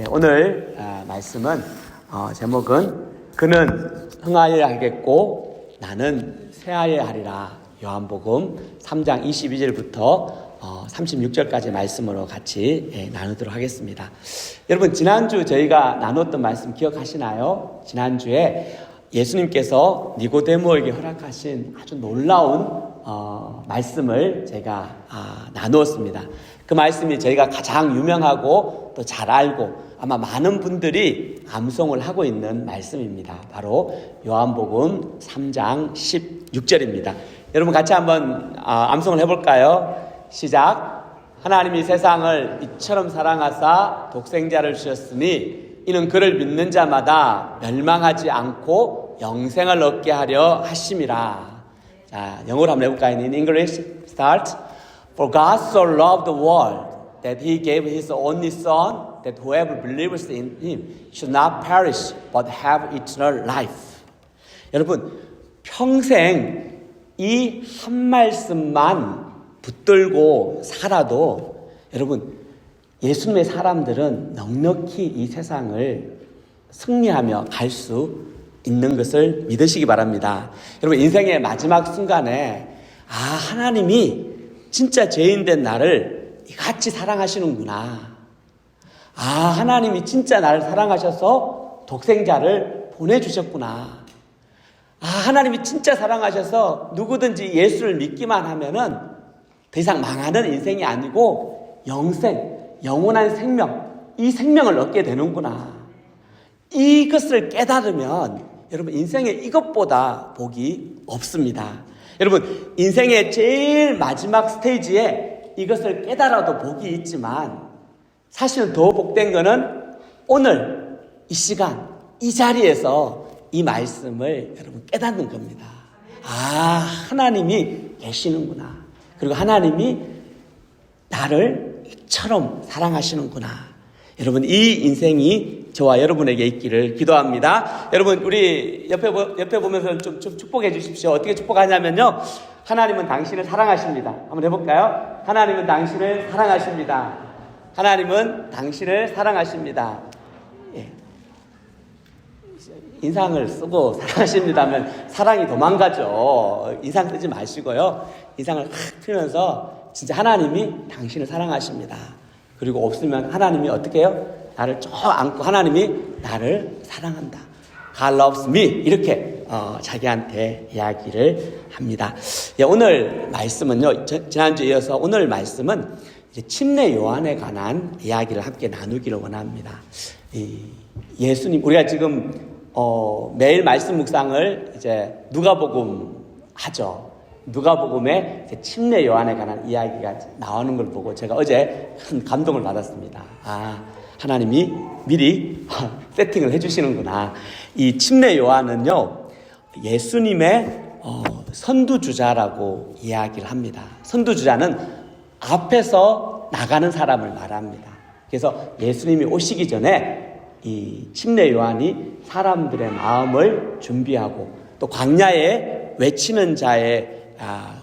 오늘 말씀은 제목은 그는 흥하여야 하겠고 나는 쇠하여야 하리라. 요한복음 3장 22절부터 36절까지 말씀으로 같이 나누도록 하겠습니다. 여러분, 지난주 저희가 나눴던 말씀 기억하시나요? 지난주에 예수님께서 니고데모에게 허락하신 아주 놀라운 말씀을 제가 나누었습니다. 그 말씀이 저희가 가장 유명하고 또 잘 알고 아마 많은 분들이 암송을 하고 있는 말씀입니다. 바로 요한복음 3장 16절입니다. 여러분 같이 한번 암송을 해볼까요? 시작. 하나님이 세상을 이처럼 사랑하사 독생자를 주셨으니 이는 그를 믿는 자마다 멸망하지 않고 영생을 얻게 하려 하심이라. 자, 영어로 한번 해볼까요? In English, start. For God so loved the world that he gave his only son, that whoever believes in him should not perish but have eternal life. 여러분, 평생 이 한 말씀만 붙들고 살아도 여러분, 예수님의 사람들은 넉넉히 이 세상을 승리하며 갈 수 있는 것을 믿으시기 바랍니다. 여러분, 인생의 마지막 순간에 하나님이 진짜 죄인된 나를 이같이 사랑하시는구나. 하나님이 진짜 나를 사랑하셔서 독생자를 보내주셨구나. 하나님이 진짜 사랑하셔서 누구든지 예수를 믿기만 하면은 더 이상 망하는 인생이 아니고 영원한 생명, 이 생명을 얻게 되는구나. 이것을 깨달으면 여러분, 인생에 이것보다 복이 없습니다. 여러분, 인생의 제일 마지막 스테이지에 이것을 깨달아도 복이 있지만 사실은 더 복된 거는 오늘 이 시간 이 자리에서 이 말씀을 여러분 깨닫는 겁니다. 하나님이 계시는구나. 그리고 하나님이 나를 이처럼 사랑하시는구나. 여러분, 이 인생이 저와 여러분에게 있기를 기도합니다. 여러분, 우리 옆에 보면서 좀 축복해 주십시오. 어떻게 축복하냐면요, 하나님은 당신을 사랑하십니다. 한번 해볼까요? 하나님은 당신을 사랑하십니다. 하나님은 당신을 사랑하십니다. 인상을 쓰고 사랑하십니다면 사랑이 도망가죠. 인상 쓰지 마시고요, 인상을 확 피면서 진짜 하나님이 당신을 사랑하십니다. 그리고 없으면 하나님이 어떻게 해요? 나를 쭉 안고 하나님이 나를 사랑한다. God loves me. 이렇게 자기한테 이야기를 합니다. 오늘 말씀은요, 지난주에 이어서 오늘 말씀은 이제 침례 요한에 관한 이야기를 함께 나누기를 원합니다. 예수님, 우리가 지금 매일 말씀 묵상을 이제 누가복음 하죠. 누가복음에 침례 요한에 관한 이야기가 나오는 걸 보고 제가 어제 큰 감동을 받았습니다. 하나님이 미리 세팅을 해주시는구나. 이 침례 요한은요, 예수님의 선두주자라고 이야기를 합니다. 선두주자는 앞에서 나가는 사람을 말합니다. 그래서 예수님이 오시기 전에 이 침례 요한이 사람들의 마음을 준비하고 또 광야에 외치는 자의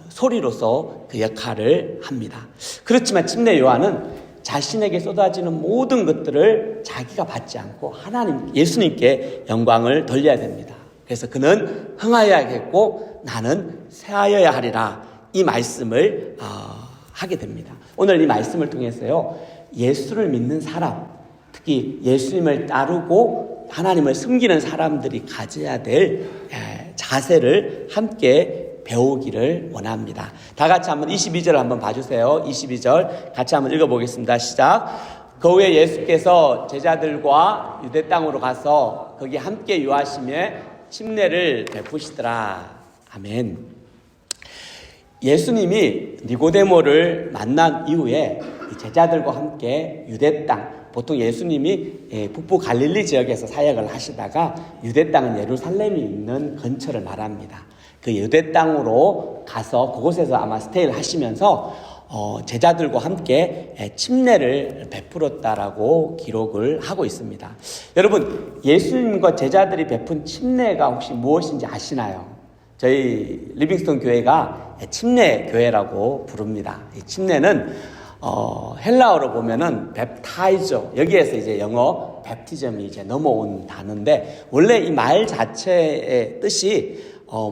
소리로서 그 역할을 합니다. 그렇지만 침례 요한은 자신에게 쏟아지는 모든 것들을 자기가 받지 않고 예수님께 영광을 돌려야 됩니다. 그래서 그는 흥하여야겠고 나는 쇠하여야 하리라. 이 말씀을 하게 됩니다. 오늘 이 말씀을 통해서요, 예수를 믿는 사람, 특히 예수님을 따르고 하나님을 섬기는 사람들이 가져야 될 자세를 함께 배우기를 원합니다. 다 같이 한번 22절 한번 봐주세요. 22절 같이 한번 읽어보겠습니다. 시작. 그 후에 예수께서 제자들과 유대 땅으로 가서 거기 함께 유하시며 침례를 베푸시더라. 아멘. 예수님이 니고데모를 만난 이후에 제자들과 함께 유대 땅, 보통 예수님이 북부 갈릴리 지역에서 사역을 하시다가 유대 땅은 예루살렘이 있는 근처를 말합니다. 그 유대 땅으로 가서 그곳에서 아마 스테이를 하시면서 제자들과 함께 침례를 베풀었다라고 기록을 하고 있습니다. 여러분, 예수님과 제자들이 베푼 침례가 혹시 무엇인지 아시나요? 저희 리빙스톤 교회가 침례 교회라고 부릅니다. 이 침례는 헬라어로 보면은 뵙타이저, 여기에서 이제 영어 뵙티즘이 이제 넘어온 단어인데, 원래 이 말 자체의 뜻이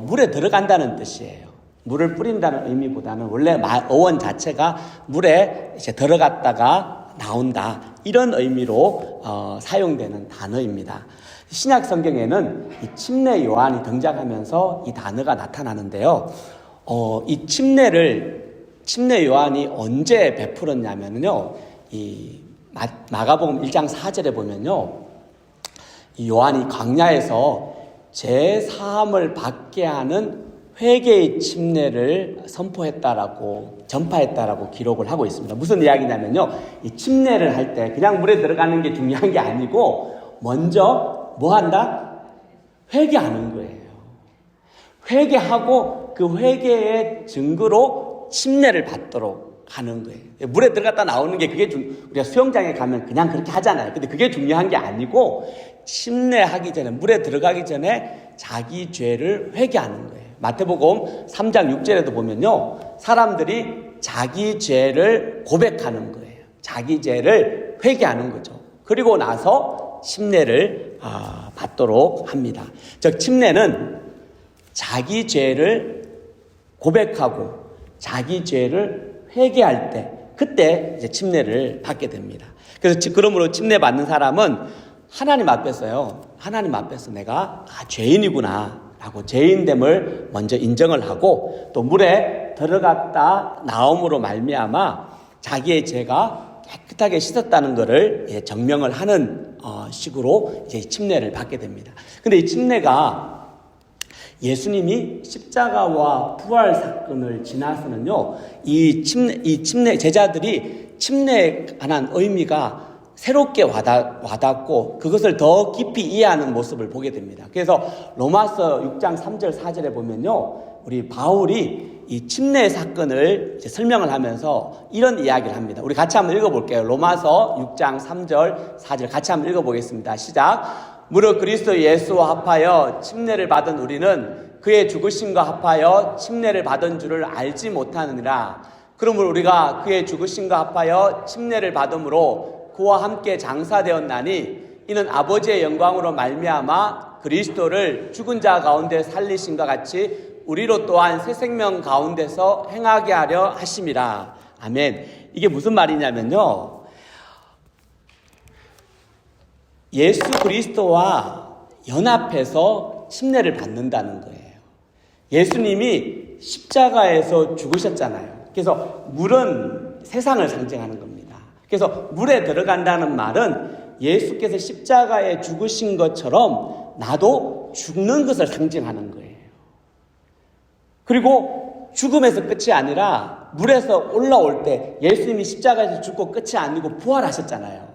물에 들어간다는 뜻이에요. 물을 뿌린다는 의미보다는 원래 어원 자체가 물에 이제 들어갔다가 나온다, 이런 의미로 사용되는 단어입니다. 신약 성경에는 이 침례 요한이 등장하면서 이 단어가 나타나는데요. 이 침례 요한이 언제 베풀었냐면요, 이 마가복음 1장 4절에 보면요, 이 요한이 광야에서 제 사함을 받게 하는 회개의 침례를 전파했다라고 기록을 하고 있습니다. 무슨 이야기냐면요, 이 침례를 할 때 그냥 물에 들어가는 게 중요한 게 아니고 먼저 뭐 한다? 회개하는 거예요. 회개하고 그 회개의 증거로 침례를 받도록 하는 거예요. 물에 들어갔다 나오는 게 우리가 수영장에 가면 그냥 그렇게 하잖아요. 근데 그게 중요한 게 아니고 침례하기 전에, 물에 들어가기 전에 자기 죄를 회개하는 거예요. 마태복음 3장 6절에도 보면요, 사람들이 자기 죄를 고백하는 거예요. 자기 죄를 회개하는 거죠. 그리고 나서 침례를 받도록 합니다. 즉 침례는 자기 죄를 고백하고 자기 죄를 회개할 때, 그때 이제 침례를 받게 됩니다. 그래서 그러므로 침례 받는 사람은 하나님 앞에서요, 하나님 앞에서 내가 죄인이구나 라고 죄인됨을 먼저 인정을 하고, 또 물에 들어갔다 나옴으로 말미암아 자기의 죄가 깨끗하게 씻었다는 것을 증명을 하는 식으로 이제 침례를 받게 됩니다. 근데 이 침례가 예수님이 십자가와 부활 사건을 지나서는요, 이 침례 제자들이 침례에 관한 의미가 새롭게 와닿고 그것을 더 깊이 이해하는 모습을 보게 됩니다. 그래서 로마서 6장 3절 4절에 보면요, 우리 바울이 이 침례 사건을 이제 설명을 하면서 이런 이야기를 합니다. 우리 같이 한번 읽어볼게요. 로마서 6장 3절 4절 같이 한번 읽어보겠습니다. 시작. 무릇 그리스도 예수와 합하여 침례를 받은 우리는 그의 죽으심과 합하여 침례를 받은 줄을 알지 못하느니라. 그러므로 우리가 그의 죽으심과 합하여 침례를 받음으로 그와 함께 장사되었나니 이는 아버지의 영광으로 말미암아 그리스도를 죽은 자 가운데 살리심과 같이 우리로 또한 새 생명 가운데서 행하게 하려 하심이라. 아멘. 이게 무슨 말이냐면요, 예수 그리스도와 연합해서 침례를 받는다는 거예요. 예수님이 십자가에서 죽으셨잖아요. 그래서 물은 세상을 상징하는 겁니다. 그래서 물에 들어간다는 말은 예수께서 십자가에 죽으신 것처럼 나도 죽는 것을 상징하는 거예요. 그리고 죽음에서 끝이 아니라 물에서 올라올 때 예수님이 십자가에서 죽고 끝이 아니고 부활하셨잖아요.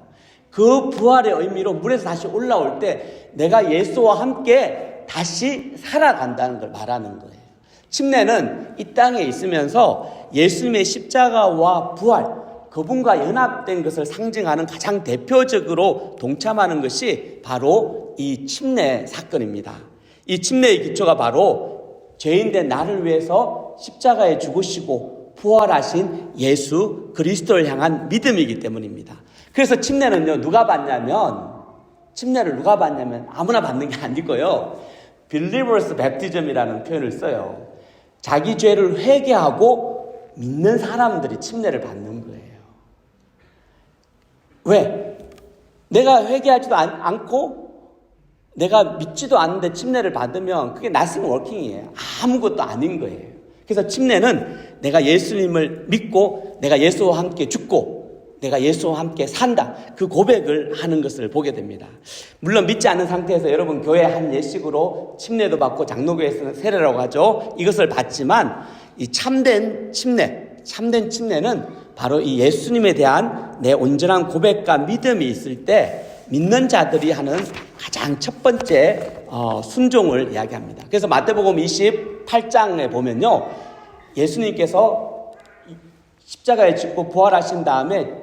그 부활의 의미로 물에서 다시 올라올 때 내가 예수와 함께 다시 살아간다는 걸 말하는 거예요. 침례는 이 땅에 있으면서 예수님의 십자가와 부활, 그분과 연합된 것을 상징하는 가장 대표적으로 동참하는 것이 바로 이 침례 사건입니다. 이 침례의 기초가 바로 죄인된 나를 위해서 십자가에 죽으시고 부활하신 예수 그리스도를 향한 믿음이기 때문입니다. 그래서 침례를 누가 받냐면 아무나 받는 게 아니고요, Believers Baptism이라는 표현을 써요. 자기 죄를 회개하고 믿는 사람들이 침례를 받는 거예요. 왜? 내가 회개하지도 않고 내가 믿지도 않는데 침례를 받으면 그게 nothing working이에요. 아무것도 아닌 거예요. 그래서 침례는 내가 예수님을 믿고 내가 예수와 함께 죽고 내가 예수와 함께 산다, 그 고백을 하는 것을 보게 됩니다. 물론 믿지 않는 상태에서 여러분 교회 한 예식으로 침례도 받고 장로교에서는 세례라고 하죠. 이것을 받지만 이 참된 침례는 바로 이 예수님에 대한 내 온전한 고백과 믿음이 있을 때 믿는 자들이 하는 가장 첫 번째 순종을 이야기합니다. 그래서 마태복음 28장에 보면요, 예수님께서 십자가에 죽고 부활하신 다음에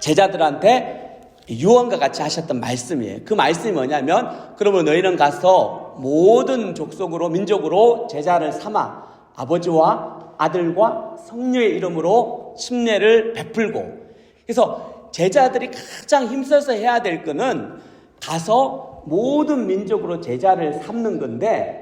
제자들한테 유언과 같이 하셨던 말씀이에요. 그 말씀이 뭐냐면, 그러면 너희는 가서 모든 족속으로 민족으로 제자를 삼아 아버지와 아들과 성령의 이름으로 침례를 베풀고, 그래서 제자들이 가장 힘써서 해야 될 거는 가서 모든 민족으로 제자를 삼는 건데,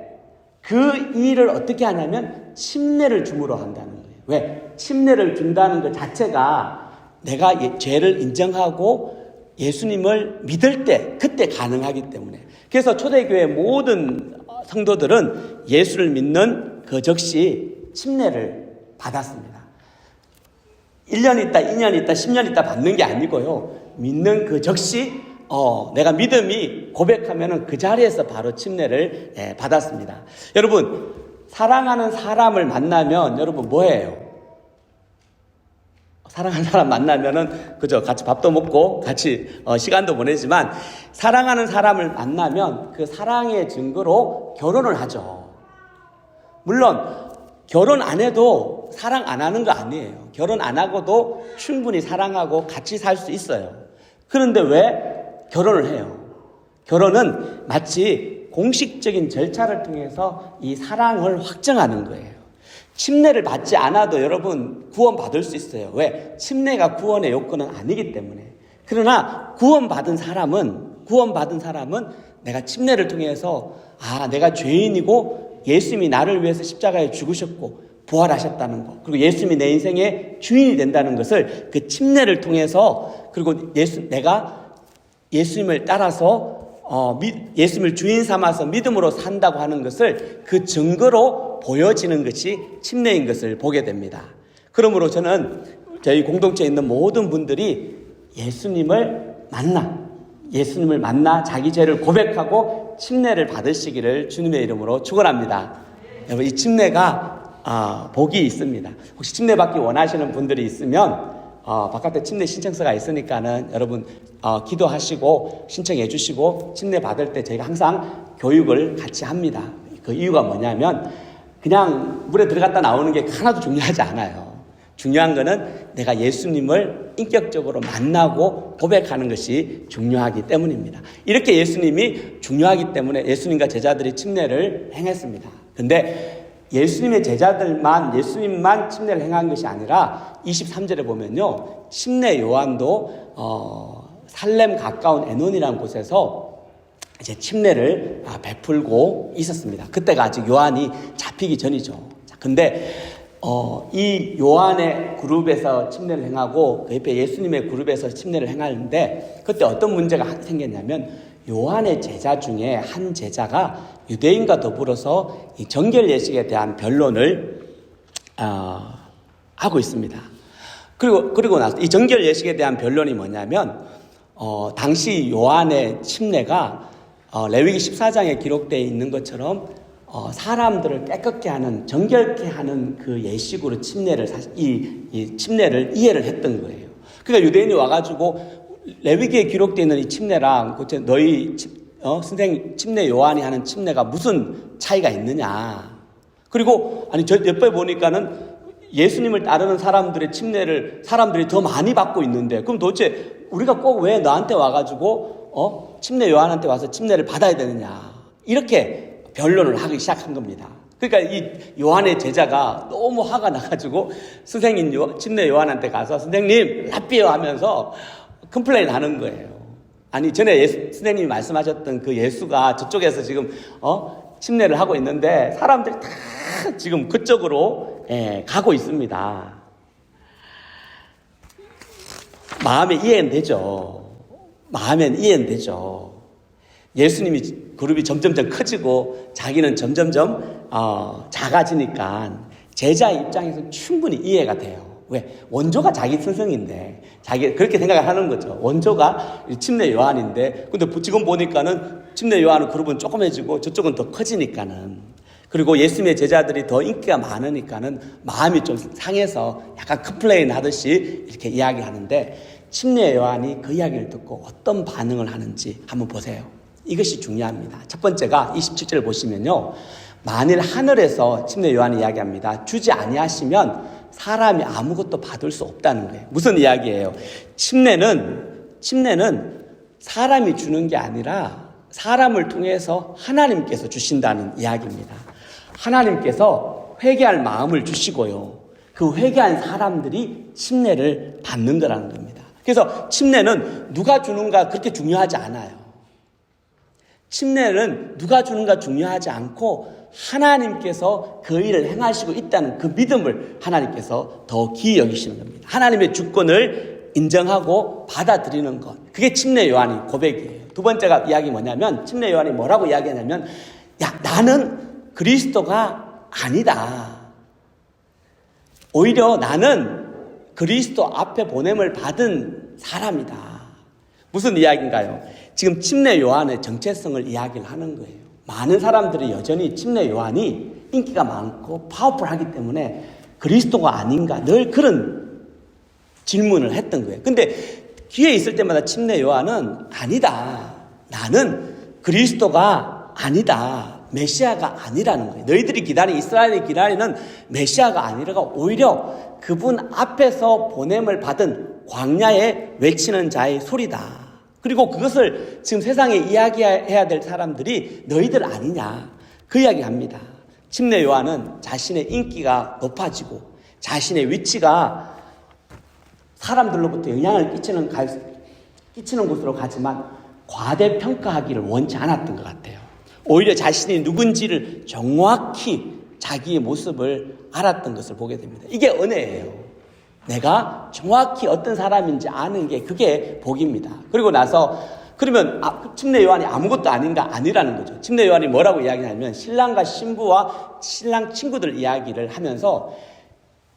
그 일을 어떻게 하냐면 침례를 줌으로 한다는 거예요. 왜? 침례를 준다는 것 자체가 내가 죄를 인정하고 예수님을 믿을 때, 그때 가능하기 때문에. 그래서 초대교회 모든 성도들은 예수를 믿는 그 즉시 침례를 받았습니다. 1년 있다, 2년 있다, 10년 있다 받는 게 아니고요. 믿는 그 즉시 내가 믿음이 고백하면은 그 자리에서 바로 침례를 받았습니다. 여러분, 사랑하는 사람을 만나면 여러분 뭐예요? 사랑하는 사람 만나면은 그죠, 같이 밥도 먹고 같이 시간도 보내지만, 사랑하는 사람을 만나면 그 사랑의 증거로 결혼을 하죠. 물론 결혼 안 해도 사랑 안 하는 거 아니에요. 결혼 안 하고도 충분히 사랑하고 같이 살 수 있어요. 그런데 왜 결혼을 해요? 결혼은 마치 공식적인 절차를 통해서 이 사랑을 확정하는 거예요. 침례를 받지 않아도 여러분 구원받을 수 있어요. 왜? 침례가 구원의 요건은 아니기 때문에. 그러나 구원받은 사람은 내가 침례를 통해서 내가 죄인이고 예수님이 나를 위해서 십자가에 죽으셨고 부활하셨다는 것, 그리고 예수님이 내 인생의 주인이 된다는 것을 그 침례를 통해서, 그리고 내가 예수님을 따라서 예수님을 주인 삼아서 믿음으로 산다고 하는 것을 그 증거로 보여지는 것이 침례인 것을 보게 됩니다. 그러므로 저는 저희 공동체에 있는 모든 분들이 예수님을 만나 자기 죄를 고백하고 침례를 받으시기를 주님의 이름으로 축원합니다. 여러분, 이 침례가 복이 있습니다. 혹시 침례 받기 원하시는 분들이 있으면 바깥에 침례 신청서가 있으니까는 여러분 기도하시고 신청해 주시고, 침례 받을 때 저희가 항상 교육을 같이 합니다. 그 이유가 뭐냐면 그냥 물에 들어갔다 나오는 게 하나도 중요하지 않아요. 중요한 거는 내가 예수님을 인격적으로 만나고 고백하는 것이 중요하기 때문입니다. 이렇게 예수님이 중요하기 때문에 예수님과 제자들이 침례를 행했습니다. 근데 예수님의 제자들만, 예수님만 침례를 행한 것이 아니라 23절에 보면요, 침례 요한도 살렘 가까운 에논이라는 곳에서 이제 침례를 베풀고 있었습니다. 그때가 아직 요한이 잡히기 전이죠. 근데 이 요한의 그룹에서 침례를 행하고 그 옆에 예수님의 그룹에서 침례를 행하는데, 그때 어떤 문제가 생겼냐면 요한의 제자 중에 한 제자가 유대인과 더불어서 이 정결 예식에 대한 변론을 하고 있습니다. 그리고 나서 이 정결 예식에 대한 변론이 뭐냐면 당시 요한의 침례가 레위기 14장에 기록되어 있는 것처럼 사람들을 깨끗게 하는, 정결케 하는 그 예식으로 이 침례를 이해를 했던 거예요. 그러니까 유대인이 와가지고 레위기에 기록되어 있는 이 침례랑 너희 선생님 침례 요한이 하는 침례가 무슨 차이가 있느냐. 그리고 저 옆에 보니까는 예수님을 따르는 사람들의 침례를 사람들이 더 많이 받고 있는데, 그럼 도대체 우리가 꼭 왜 너한테 와가지고 침례 요한한테 와서 침례를 받아야 되느냐, 이렇게 변론을 하기 시작한 겁니다. 그러니까 이 요한의 제자가 너무 화가 나가지고 선생님 침례 요한한테 가서 선생님 라삐요 하면서 컴플레인 하는 거예요. 전에 선생님이 말씀하셨던 그 예수가 저쪽에서 지금 침례를 하고 있는데 사람들이 다 지금 그쪽으로 가고 있습니다. 마음엔 이해는 되죠. 예수님이 그룹이 점점점 커지고 자기는 점점점 작아지니까 제자 입장에서 충분히 이해가 돼요. 왜? 원조가 자기 스승인데, 자기 그렇게 생각을 하는 거죠. 원조가 침례 요한인데, 근데 지금 보니까는 침례 요한은 그룹은 조그매지고 저쪽은 더 커지니까는, 그리고 예수님의 제자들이 더 인기가 많으니까는 마음이 좀 상해서 약간 컴플레인 하듯이 이렇게 이야기하는데, 침례 요한이 그 이야기를 듣고 어떤 반응을 하는지 한번 보세요. 이것이 중요합니다. 첫 번째가 27절을 보시면요, 만일 하늘에서 침례 요한이 이야기합니다. 주지 아니하시면 사람이 아무것도 받을 수 없다는 거예요. 무슨 이야기예요? 침례는 사람이 주는 게 아니라 사람을 통해서 하나님께서 주신다는 이야기입니다. 하나님께서 회개할 마음을 주시고요, 그 그 회개한 사람들이 침례를 받는 거라는 겁니다. 그래서 침례는 누가 주는가 그렇게 중요하지 않아요. 침례는 누가 주는가 중요하지 않고 하나님께서 그 일을 행하시고 있다는 그 믿음을 하나님께서 더 귀히 여기시는 겁니다. 하나님의 주권을 인정하고 받아들이는 것. 그게 침례 요한의 고백이에요. 두 번째가 이야기 뭐냐면 침례 요한이 뭐라고 이야기하냐면 나는 그리스도가 아니다. 오히려 나는 그리스도 앞에 보냄을 받은 사람이다. 무슨 이야기인가요? 지금 침례 요한의 정체성을 이야기를 하는 거예요. 많은 사람들이 여전히 침례 요한이 인기가 많고 파워풀하기 때문에 그리스도가 아닌가 늘 그런 질문을 했던 거예요. 근데 기회 있을 때마다 침례 요한은 아니다. 나는 그리스도가 아니다. 메시아가 아니라는 거예요. 너희들이 기다리는 이스라엘이 기다리는 메시아가 아니라 오히려 그분 앞에서 보냄을 받은 광야에 외치는 자의 소리다. 그리고 그것을 지금 세상에 이야기해야 될 사람들이 너희들 아니냐. 그 이야기합니다. 침례 요한은 자신의 인기가 높아지고 자신의 위치가 사람들로부터 영향을 끼치는 곳으로 가지만 과대평가하기를 원치 않았던 것 같아요. 오히려 자신이 누군지를 정확히 자기의 모습을 알았던 것을 보게 됩니다. 이게 은혜예요. 내가 정확히 어떤 사람인지 아는 게 그게 복입니다. 그리고 나서 그러면 침례 요한이 아무것도 아니라는 거죠. 침례 요한이 뭐라고 이야기하냐면 신랑과 신부와 신랑 친구들 이야기를 하면서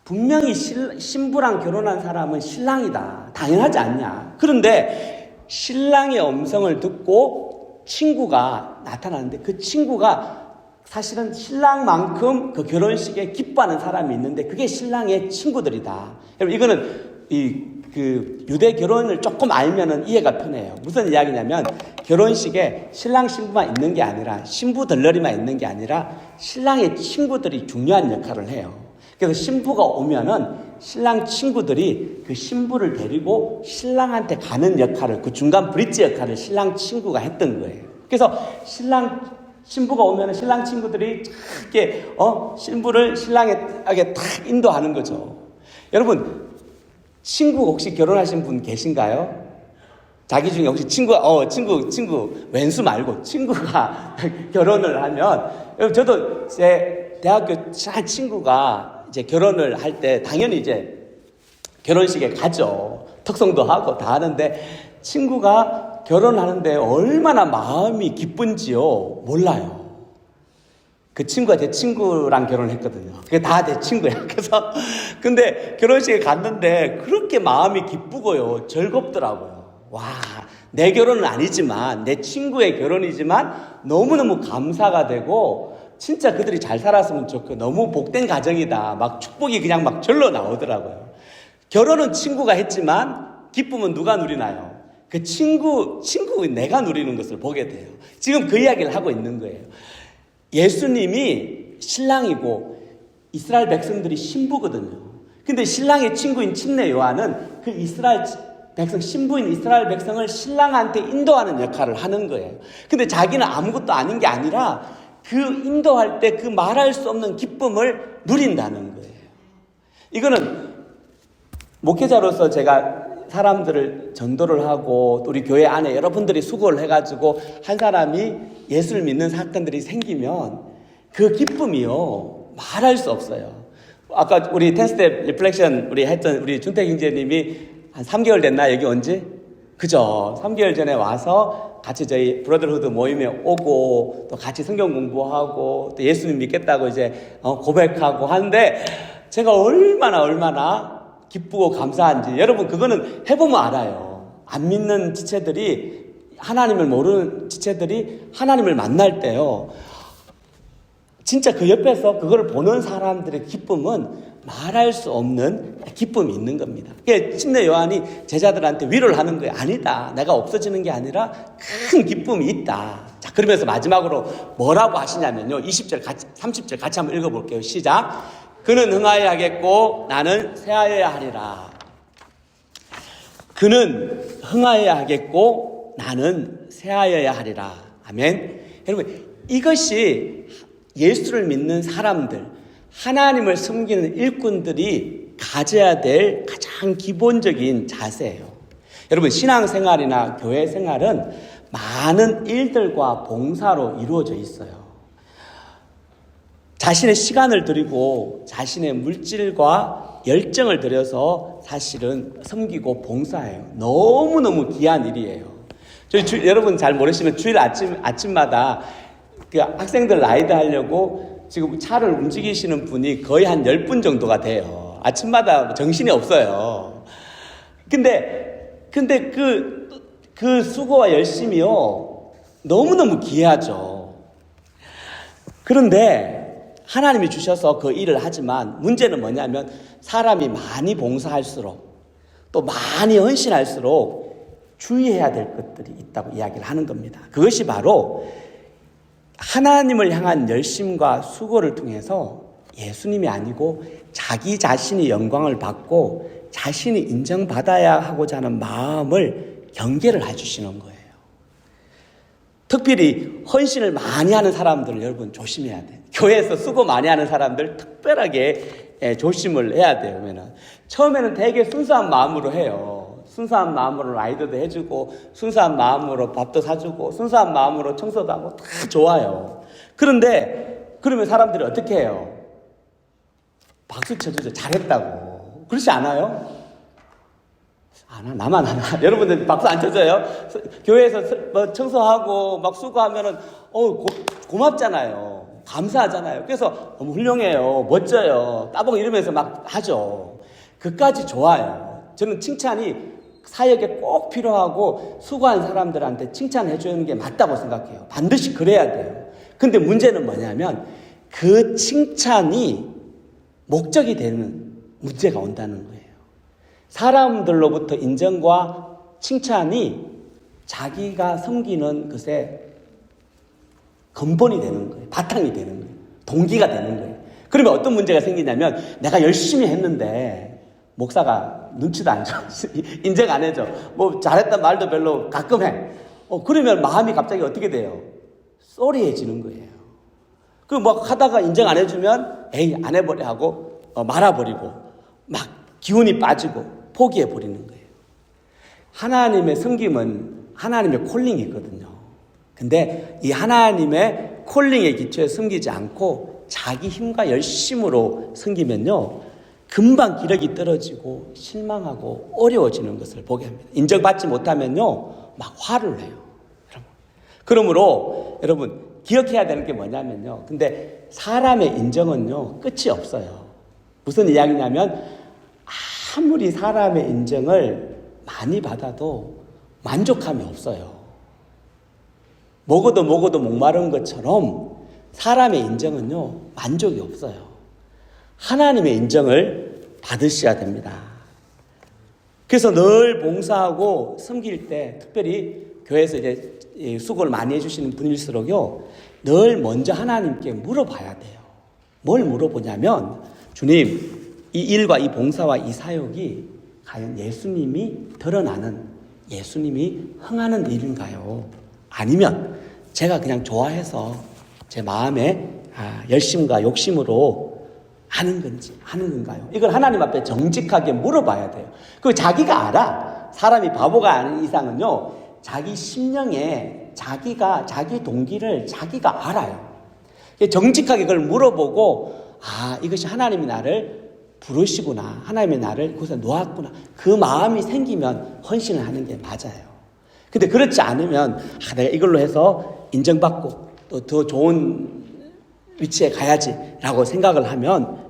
분명히 신부랑 결혼한 사람은 신랑이다. 당연하지 않냐. 그런데 신랑의 음성을 듣고 친구가 나타나는데 그 친구가 사실은 신랑만큼 그 결혼식에 기뻐하는 사람이 있는데 그게 신랑의 친구들이다. 여러분 이거는 유대 결혼을 조금 알면은 이해가 편해요. 무슨 이야기냐면 결혼식에 신랑 신부만 있는 게 아니라 신부 덜러리만 있는 게 아니라 신랑의 친구들이 중요한 역할을 해요. 그래서 신부가 오면은 신랑 친구들이 그 신부를 데리고 신랑한테 가는 역할을 그 중간 브릿지 역할을 신랑 친구가 했던 거예요. 그래서 신부가 오면 신랑 친구들이 이렇게 신부를 신랑에게 탁 인도하는 거죠. 여러분 친구 혹시 결혼하신 분 계신가요? 자기 중에 혹시 친구 왼수 말고 친구가 결혼을 하면 여러분 저도 제 대학교 친구가 이제 결혼을 할 때 당연히 이제 결혼식에 가죠. 특성도 하고 다 하는데 친구가 결혼하는데 얼마나 마음이 기쁜지요 몰라요. 그 친구가 제 친구랑 결혼했거든요. 그게 다 내 친구야. 그래서 근데 결혼식에 갔는데 그렇게 마음이 기쁘고요 즐겁더라고요. 와, 내 결혼은 아니지만 내 친구의 결혼이지만 너무너무 감사가 되고 진짜 그들이 잘 살았으면 좋고 너무 복된 가정이다. 막 축복이 그냥 막 절로 나오더라고요. 결혼은 친구가 했지만 기쁨은 누가 누리나요? 그 친구 내가 누리는 것을 보게 돼요. 지금 그 이야기를 하고 있는 거예요. 예수님이 신랑이고 이스라엘 백성들이 신부거든요. 근데 신랑의 친구인 침례 요한은 그 이스라엘 백성, 신부인 이스라엘 백성을 신랑한테 인도하는 역할을 하는 거예요. 근데 자기는 아무것도 아닌 게 아니라 그 인도할 때 그 말할 수 없는 기쁨을 누린다는 거예요. 이거는 목회자로서 제가 사람들을 전도를 하고 또 우리 교회 안에 여러분들이 수고를 해가지고 한 사람이 예수를 믿는 사건들이 생기면 그 기쁨이요 말할 수 없어요. 아까 우리 10스텝 리플렉션 우리 했던 우리 준택 형제님이 한 3개월 됐나 여기 온 지? 그죠? 3개월 전에 와서 같이 저희 브러더후드 모임에 오고 또 같이 성경 공부하고 또 예수님 믿겠다고 이제 고백하고 하는데 제가 얼마나 기쁘고 감사한지 여러분 그거는 해보면 알아요. 안 믿는 지체들이 하나님을 모르는 지체들이 하나님을 만날 때요. 진짜 그 옆에서 그걸 보는 사람들의 기쁨은 말할 수 없는 기쁨이 있는 겁니다. 침례 요한이 제자들한테 위로를 하는 거예요. 아니다. 내가 없어지는 게 아니라 큰 기쁨이 있다. 자, 그러면서 마지막으로 뭐라고 하시냐면요. 20절 30절 같이 한번 읽어볼게요. 시작. 그는 흥하여야 하겠고 나는 쇠하여야 하리라. 그는 흥하여야 하겠고 나는 쇠하여야 하리라. 아멘. 여러분 이것이 예수를 믿는 사람들, 하나님을 섬기는 일꾼들이 가져야 될 가장 기본적인 자세예요. 여러분, 신앙생활이나 교회 생활은 많은 일들과 봉사로 이루어져 있어요. 자신의 시간을 들이고 자신의 물질과 열정을 들여서 사실은 섬기고 봉사해요. 너무너무 귀한 일이에요. 여러분 잘 모르시면 주일 아침마다 그 학생들 라이드 하려고 지금 차를 움직이시는 분이 거의 한 10분 정도가 돼요. 아침마다 정신이 없어요. 근데 그 수고와 열심이요, 너무너무 귀하죠. 그런데 하나님이 주셔서 그 일을 하지만 문제는 뭐냐면 사람이 많이 봉사할수록 또 많이 헌신할수록 주의해야 될 것들이 있다고 이야기를 하는 겁니다. 그것이 바로 하나님을 향한 열심과 수고를 통해서 예수님이 아니고 자기 자신이 영광을 받고 자신이 인정받아야 하고자 하는 마음을 경계를 해주시는 거예요. 특별히 헌신을 많이 하는 사람들을 여러분 조심해야 돼요. 교회에서 수고 많이 하는 사람들 특별하게 조심을 해야 돼요. 처음에는 되게 순수한 마음으로 해요. 순수한 마음으로 라이드도 해주고 순수한 마음으로 밥도 사주고 순수한 마음으로 청소도 하고 다 좋아요. 그런데 그러면 사람들이 어떻게 해요? 박수 쳐주죠. 잘했다고. 그렇지 않아요? 나만 하나. 여러분들 박수 안 쳐줘요? 교회에서 뭐 청소하고 막 수고하면은 고맙잖아요. 감사하잖아요. 그래서 너무 훌륭해요. 멋져요. 따봉 이러면서 막 하죠. 그까지 좋아요. 저는 칭찬이 사역에 꼭 필요하고 수고한 사람들한테 칭찬해 주는 게 맞다고 생각해요. 반드시 그래야 돼요. 근데 문제는 뭐냐면 그 칭찬이 목적이 되는 문제가 온다는 거예요. 사람들로부터 인정과 칭찬이 자기가 섬기는 것에 근본이 되는 거예요. 바탕이 되는 거예요. 동기가 되는 거예요. 그러면 어떤 문제가 생기냐면 내가 열심히 했는데 목사가 눈치도 안 줘. 인정 안 해줘. 뭐 잘했단 말도 별로 가끔 해. 그러면 마음이 갑자기 어떻게 돼요? 쏘리해지는 거예요. 그 뭐 하다가 인정 안 해주면 에이 안 해버려 하고 말아버리고 막 기운이 빠지고 포기해버리는 거예요. 하나님의 섬김은 하나님의 콜링이거든요. 근데 이 하나님의 콜링의 기초에 섬기지 않고 자기 힘과 열심으로 섬기면요, 금방 기력이 떨어지고 실망하고 어려워지는 것을 보게 합니다. 인정받지 못하면요 막 화를 내요. 그러므로 여러분 기억해야 되는 게 뭐냐면요, 근데 사람의 인정은요 끝이 없어요. 무슨 이야기냐면 아무리 사람의 인정을 많이 받아도 만족함이 없어요. 먹어도 목마른 것처럼 사람의 인정은요 만족이 없어요. 하나님의 인정을 받으셔야 됩니다. 그래서 늘 봉사하고 섬길 때, 특별히 교회에서 이제 수고를 많이 해주시는 분일수록요 늘 먼저 하나님께 물어봐야 돼요. 뭘 물어보냐면, 주님, 이 일과 이 봉사와 이 사역이 과연 예수님이 드러나는, 예수님이 흥하는 일인가요? 아니면 제가 그냥 좋아해서 제 마음에 열심과 욕심으로 하는 건가요? 이걸 하나님 앞에 정직하게 물어봐야 돼요. 그 자기가 알아. 사람이 바보가 아닌 이상은요, 자기 심령에 자기 동기를 자기가 알아요. 정직하게 그걸 물어보고, 이것이 하나님이 나를 부르시구나, 하나님이 나를 그곳에 놓았구나, 그 마음이 생기면 헌신을 하는 게 맞아요. 근데 그렇지 않으면 내가 이걸로 해서 인정받고 또 더 좋은 위치에 가야지라고 생각을 하면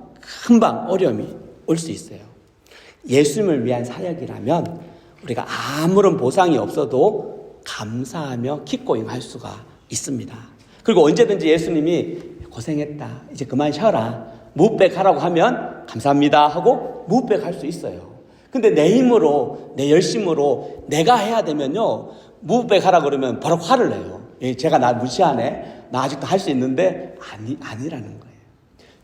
금방 어려움이 올 수 있어요. 예수님을 위한 사역이라면 우리가 아무런 보상이 없어도 감사하며 기꺼이 할 수가 있습니다. 그리고 언제든지 예수님이 고생했다, 이제 그만 쉬어라, 무백하라고 하면 감사합니다 하고 무백할 수 있어요. 근데 내 힘으로, 내 열심으로 내가 해야 되면요, 무백하라 그러면 바로 화를 내요. 제가 나 무시하네, 나 아직도 할 수 있는데, 아니라는 거예요.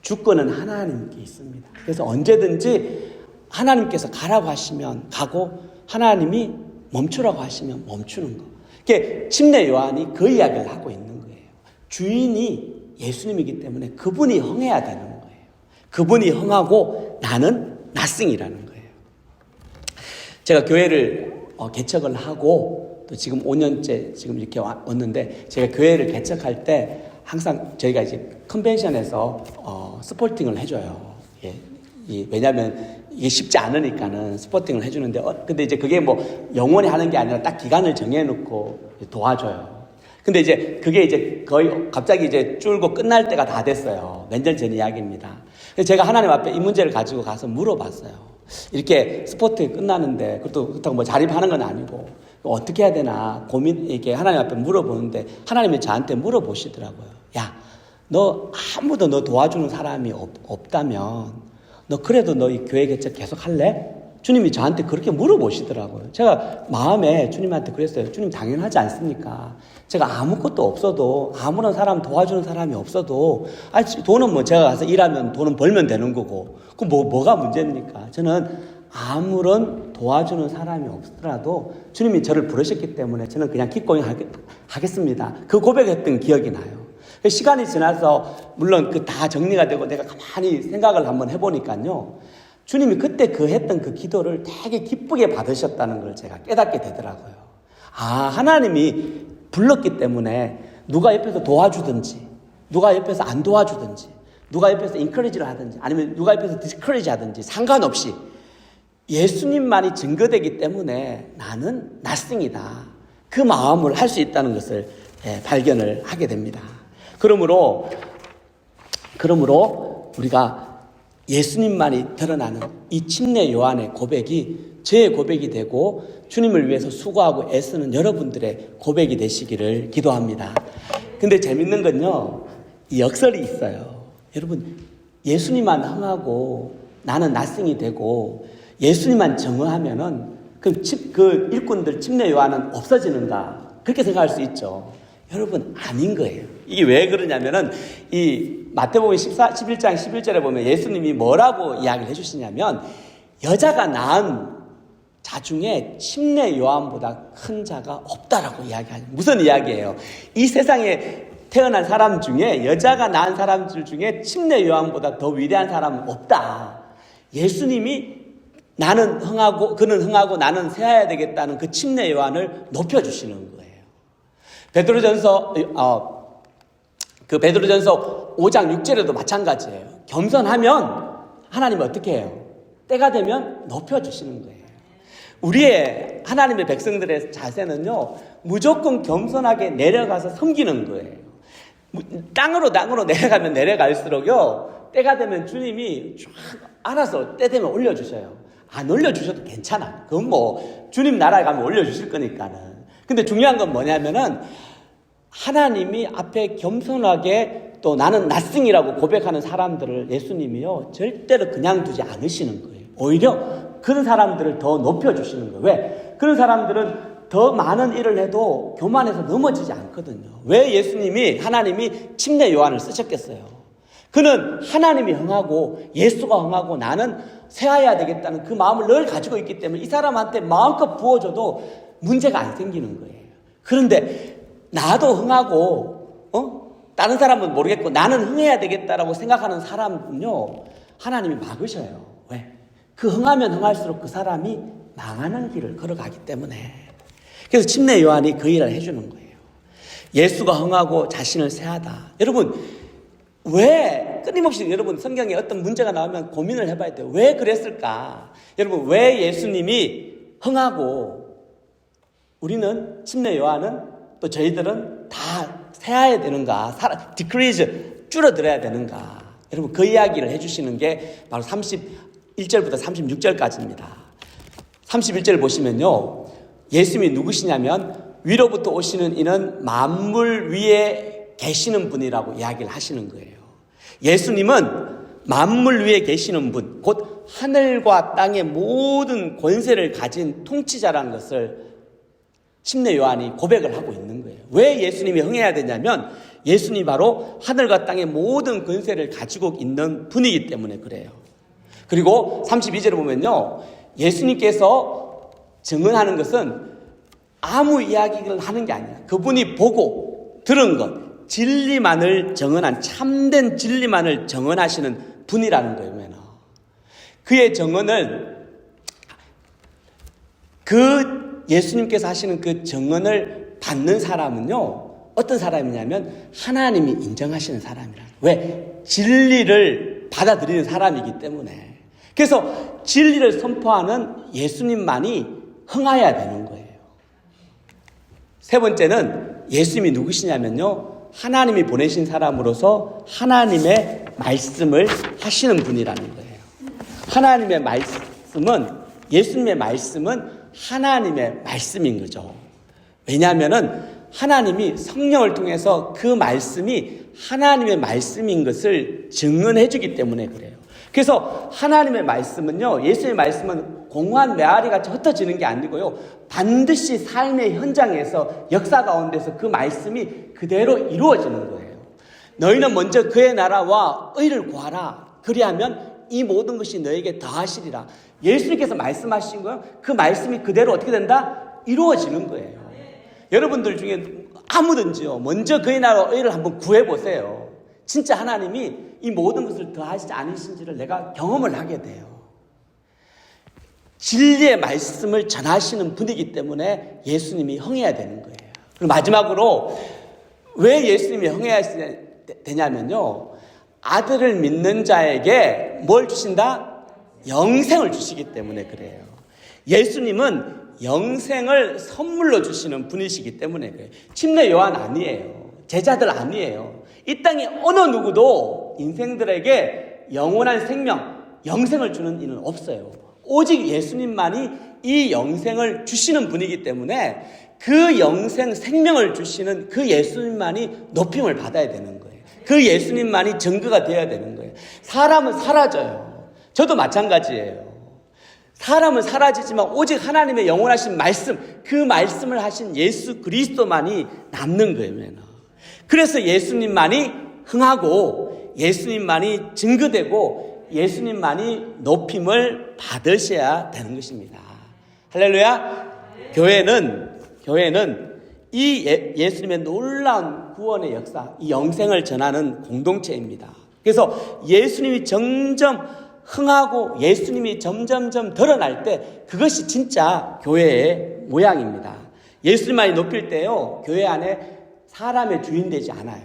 주권은 하나님께 있습니다. 그래서 언제든지 하나님께서 가라고 하시면 가고, 하나님이 멈추라고 하시면 멈추는 거. 이게 침례 요한이 그 이야기를 하고 있는 거예요. 주인이 예수님이기 때문에 그분이 흥해야 되는 거예요. 그분이 흥하고 나는 nothing이라는 거예요. 제가 교회를 개척을 하고 또 지금 5년째 지금 이렇게 왔는데, 제가 교회를 개척할 때 항상 저희가 이제 컨벤션에서 스포팅을 해줘요. 예. 왜냐하면 이게 쉽지 않으니까는 스포팅을 해주는데, 근데 이제 그게 뭐 영원히 하는 게 아니라 딱 기간을 정해놓고 도와줘요. 근데 이제 그게 이제 거의 갑자기 이제 줄고 끝날 때가 다 됐어요. 몇 년 전 이야기입니다. 그래서 제가 하나님 앞에 이 문제를 가지고 가서 물어봤어요. 이렇게 스포팅 끝나는데, 그렇다고 뭐 자립하는 건 아니고 어떻게 해야 되나 이렇게 하나님 앞에 물어보는데, 하나님이 저한테 물어보시더라고요. 야, 너 아무도 너 도와주는 사람이 없다면 너 그래도 너 이 교회 개척 계속 할래? 주님이 저한테 그렇게 물어보시더라고요. 제가 마음에 주님한테 그랬어요. 주님 당연하지 않습니까? 제가 아무것도 없어도, 아무런 사람 도와주는 사람이 없어도, 돈은 뭐 제가 가서 일하면 돈은 벌면 되는 거고, 그럼 뭐가 문제입니까? 저는 아무런 도와주는 사람이 없더라도 주님이 저를 부르셨기 때문에 저는 그냥 기꺼이 하겠습니다. 그 고백했던 기억이 나요. 시간이 지나서 물론 그 다 정리가 되고 내가 가만히 생각을 한번 해보니까요, 주님이 그때 했던 그 기도를 되게 기쁘게 받으셨다는 걸 제가 깨닫게 되더라고요. 하나님이 불렀기 때문에 누가 옆에서 도와주든지, 누가 옆에서 안 도와주든지, 누가 옆에서 인커리지를 하든지, 아니면 누가 옆에서 디스커리지 하든지 상관없이 예수님만이 증거되기 때문에 나는 nothing이다. 그 마음을 할 수 있다는 것을 발견을 하게 됩니다. 그러므로 우리가 예수님만이 드러나는 이 침례 요한의 고백이 제 고백이 되고 주님을 위해서 수고하고 애쓰는 여러분들의 고백이 되시기를 기도합니다. 근데 재밌는 건요, 이 역설이 있어요. 여러분, 예수님만 흥하고 나는 nothing이 되고 예수님만 정의하면은 그 일꾼들 침례 요한은 없어지는가, 그렇게 생각할 수 있죠. 여러분, 아닌 거예요. 이게 왜 그러냐면은 이 마태복음 11장 11절에 보면 예수님이 뭐라고 이야기를 해주시냐면, 여자가 낳은 자 중에 침례 요한보다 큰 자가 없다라고 이야기하죠. 무슨 이야기예요? 이 세상에 태어난 사람 중에, 여자가 낳은 사람들 중에 침례 요한보다 더 위대한 사람은 없다. 예수님이 나는 흥하고 그는 흥하고 나는 쇠하여야 되겠다는 그 침례 요한을 높여주시는 거예요. 베드로전서 5장 6절에도 마찬가지예요. 겸손하면 하나님이 어떻게 해요? 때가 되면 높여주시는 거예요. 우리의 하나님의 백성들의 자세는요, 무조건 겸손하게 내려가서 섬기는 거예요. 땅으로 내려가면 내려갈수록요, 때가 되면 주님이 쫙 알아서 때 되면 올려주셔요. 안 올려주셔도 괜찮아. 그건 뭐 주님 나라에 가면 올려주실 거니까는. 근데 중요한 건 뭐냐면은, 하나님이 앞에 겸손하게 또 나는 nothing이라고 고백하는 사람들을 예수님이요, 절대로 그냥 두지 않으시는 거예요. 오히려 그런 사람들을 더 높여주시는 거예요. 왜? 그런 사람들은 더 많은 일을 해도 교만해서 넘어지지 않거든요. 왜 하나님이 침례 요한을 쓰셨겠어요? 그는 하나님이 흥하고 예수가 흥하고 나는 쇠하여야 되겠다는 그 마음을 늘 가지고 있기 때문에 이 사람한테 마음껏 부어줘도 문제가 안 생기는 거예요. 그런데 나도 흥하고 다른 사람은 모르겠고 나는 흥해야 되겠다라고 생각하는 사람은요, 하나님이 막으셔요. 왜? 그 흥하면 흥할수록 그 사람이 망하는 길을 걸어가기 때문에. 그래서 침례 요한이 그 일을 해주는 거예요. 예수가 흥하고 자신을 쇠하다. 여러분, 왜 끊임없이 여러분 성경에 어떤 문제가 나오면 고민을 해봐야 돼요. 왜 그랬을까? 여러분, 왜 예수님이 흥하고 우리는, 침례 요한은, 또 저희들은 다 쇠해야 되는가? 디크리즈, 줄어들어야 되는가? 여러분, 그 이야기를 해주시는 게 바로 31절부터 36절까지입니다. 31절 보시면요, 예수님이 누구시냐면 위로부터 오시는 이는 만물 위에 계시는 분이라고 이야기를 하시는 거예요. 예수님은 만물 위에 계시는 분, 곧 하늘과 땅의 모든 권세를 가진 통치자라는 것을 침례 요한이 고백을 하고 있는 거예요. 왜 예수님이 흥해야 되냐면, 예수님이 바로 하늘과 땅의 모든 권세를 가지고 있는 분이기 때문에 그래요. 그리고 32절에 보면요, 예수님께서 증언하는 것은 아무 이야기를 하는 게 아니라 그분이 보고 들은 것, 진리만을 정언한, 참된 진리만을 정언하시는 분이라는 거예요. 그의 정언을, 그 예수님께서 하시는 그 정언을 받는 사람은요, 어떤 사람이냐면 하나님이 인정하시는 사람이라. 왜? 진리를 받아들이는 사람이기 때문에. 그래서 진리를 선포하는 예수님만이 흥하여야 되는 거예요. 세 번째는 예수님이 누구시냐면요, 하나님이 보내신 사람으로서 하나님의 말씀을 하시는 분이라는 거예요. 하나님의 말씀은, 예수님의 말씀은 하나님의 말씀인 거죠. 왜냐하면은 하나님이 성령을 통해서 그 말씀이 하나님의 말씀인 것을 증언해 주기 때문에 그래요. 그래서 하나님의 말씀은요, 예수의 말씀은 공한 메아리 같이 흩어지는 게 아니고요, 반드시 삶의 현장에서 역사 가운데서 그 말씀이 그대로 이루어지는 거예요. 너희는 먼저 그의 나라와 의를 구하라. 그리하면 이 모든 것이 너에게 더하시리라. 예수님께서 말씀하신 거예요. 그 말씀이 그대로 어떻게 된다? 이루어지는 거예요. 여러분들 중에 아무든지요, 먼저 그의 나라와 의를 한번 구해보세요. 진짜 하나님이 이 모든 것을 더하시지 않으신지를 내가 경험을 하게 돼요. 진리의 말씀을 전하시는 분이기 때문에 예수님이 흥해야 되는 거예요. 그리고 마지막으로 왜 예수님이 흥해야 되냐면요, 아들을 믿는 자에게 뭘 주신다? 영생을 주시기 때문에 그래요. 예수님은 영생을 선물로 주시는 분이시기 때문에 그래요. 침례 요한 아니에요. 제자들 아니에요. 이 땅에 어느 누구도 인생들에게 영원한 생명, 영생을 주는 이는 없어요. 오직 예수님만이 이 영생을 주시는 분이기 때문에 그 영생, 생명을 주시는 그 예수님만이 높임을 받아야 되는 거예요. 그 예수님만이 증거가 되어야 되는 거예요. 사람은 사라져요. 저도 마찬가지예요. 사람은 사라지지만 오직 하나님의 영원하신 말씀, 그 말씀을 하신 예수 그리스도만이 남는 거예요. 그래서 예수님만이 흥하고 예수님만이 증거되고 예수님만이 높임을 받으셔야 되는 것입니다. 할렐루야. 교회는 이 예수님의 놀라운 구원의 역사, 이 영생을 전하는 공동체입니다. 그래서 예수님이 점점 흥하고 예수님이 점점점 드러날 때 그것이 진짜 교회의 모양입니다. 예수님만이 높일 때요, 교회 안에 사람의 주인 되지 않아요.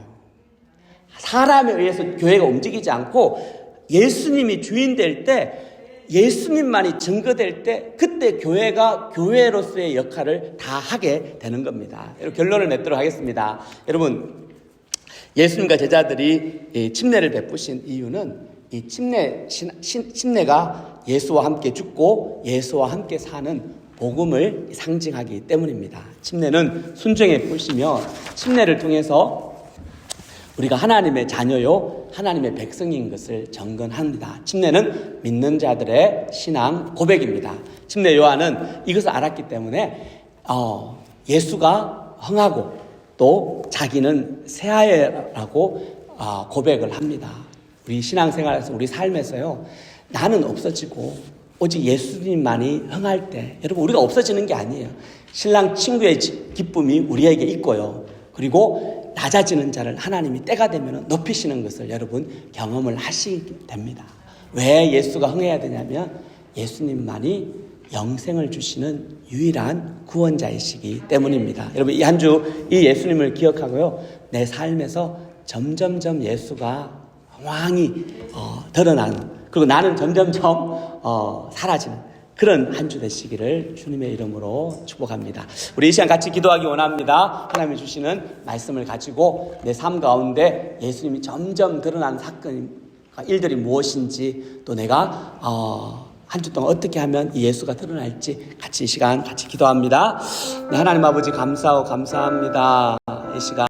사람에 의해서 교회가 움직이지 않고 예수님이 주인 될 때, 예수님만이 증거될 때, 그때 교회가 교회로서의 역할을 다 하게 되는 겁니다. 여러분, 결론을 맺도록 하겠습니다. 여러분, 예수님과 제자들이 침례를 베푸신 이유는 이 침례가 예수와 함께 죽고 예수와 함께 사는 복음을 상징하기 때문입니다. 침례는 순종의 표시며 침례를 통해서 우리가 하나님의 자녀요, 하나님의 백성인 것을 정건합니다. 침례는 믿는 자들의 신앙 고백입니다. 침례 요한은 이것을 알았기 때문에 예수가 흥하고 또 자기는 새하예라고 고백을 합니다. 우리 신앙생활에서, 우리 삶에서요, 나는 없어지고 오직 예수님만이 흥할 때, 여러분, 우리가 없어지는 게 아니에요. 신랑 친구의 기쁨이 우리에게 있고요, 그리고 낮아지는 자를 하나님이 때가 되면 높이시는 것을 여러분 경험을 하시게 됩니다. 왜 예수가 흥해야 되냐면 예수님만이 영생을 주시는 유일한 구원자이시기 때문입니다. 여러분, 이 한 주 이 예수님을 기억하고요, 내 삶에서 점점점 예수가 왕이 드러나는, 그리고 나는 점점점 사라지는 그런 한 주 되시기를 주님의 이름으로 축복합니다. 우리 이 시간 같이 기도하기 원합니다. 하나님이 주시는 말씀을 가지고 내 삶 가운데 예수님이 점점 드러나는 사건, 일들이 무엇인지, 또 내가 한 주 동안 어떻게 하면 이 예수가 드러날지 같이 이 시간 같이 기도합니다. 네, 하나님 아버지 감사하고 감사합니다. 이 시간